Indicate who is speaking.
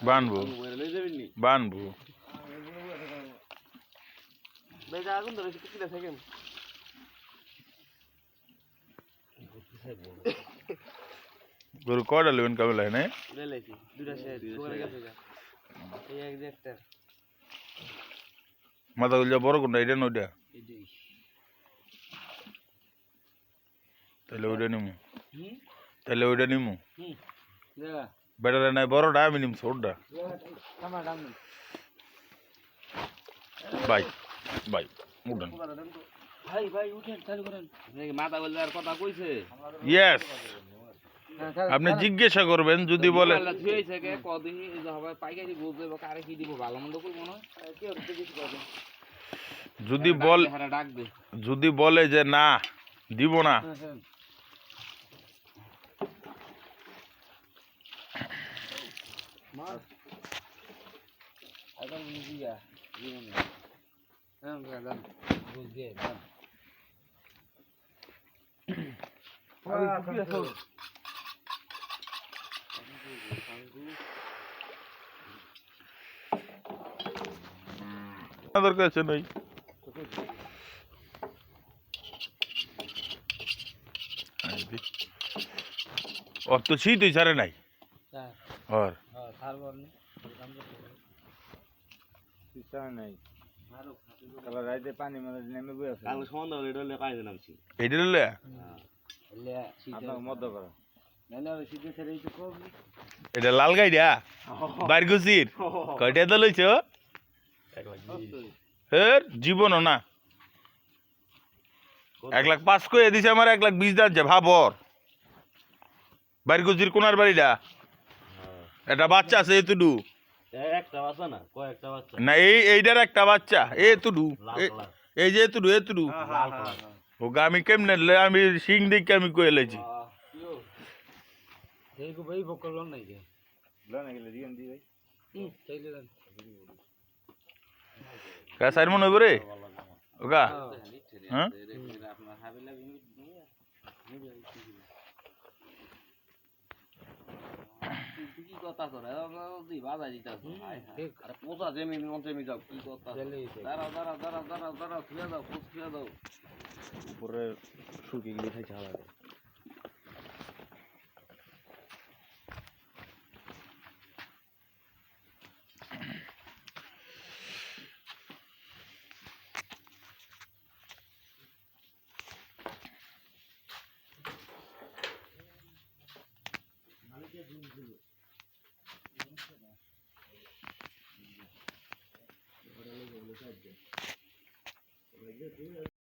Speaker 1: বানবো বানবো গরু কয়টা নেবেন কবে লাগে না মাথা গুলো বড় কোনটা এটা না ওইটা তাহলে ওইটা নিমু তাহলে ওইটা নিমু বেটারে নাই বড়টা আমি নিম ছোটটা ভাই ভাই উঠেন ইয়েস আপনি জিজ্ঞাসা করবেন যদি বলে যদি বলে যে না দিব না দরকার আছে নাই ওর তো শীত হয়েছে আরে নাই ওর এটা লাল গাইডা বাইর গুছির কয়টা তো লইছ জীবনও না 1,05,000 কয়ে দিছে আমার 1,20,000 যাচ্ছে ভাবর বাইর গুছির কোনার বাড়িটা এটা বাচ্চা আছে এতুডু না এইটার একটা বাচ্চা এতুডু এই যে এতুডু ওকে আমি কেমনে আমি সিং দিকে আমি কয়ে লেছি সাইড মনে হইব রে ওগা হ্যাঁ উপরে শুকিয়ে গেলে খাইছে হালা